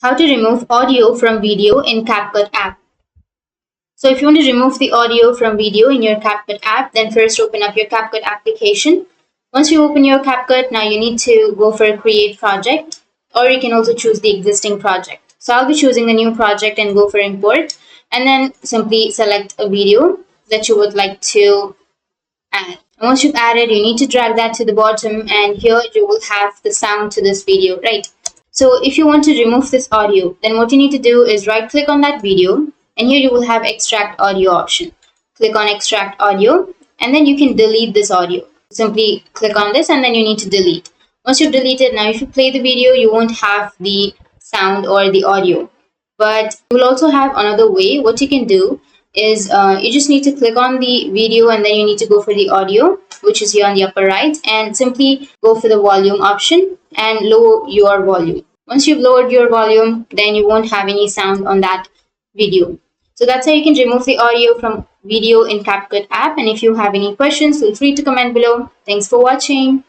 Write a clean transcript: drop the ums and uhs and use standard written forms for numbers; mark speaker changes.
Speaker 1: How to remove audio from video in CapCut app. So if you want to remove the audio from video in your CapCut app, then first open up your CapCut application. Once you open your CapCut, now you need to go for create project, or you can also choose the existing project. So I'll be choosing a new project and go for import, and then simply select a video that you would like to add. Once you've added, you need to drag that to the bottom, and here you will have the sound to this video, right? So if you want to remove this audio, then what you need to do is right click on that video, and here you will have extract audio option. Click on extract audio, and then you can delete this audio. Simply click on this, and then you need to delete. Once you've deleted, now if you play the video, you won't have the sound or the audio. But you will also have another way. What you can do is you just need to click on the video, and then you need to go for the audio, which is here on the upper right, and simply go for the volume option and lower your volume. Once you've lowered your volume, then you won't have any sound on that video. So that's how you can remove the audio from video in CapCut app. And if you have any questions, feel free to comment below. Thanks for watching.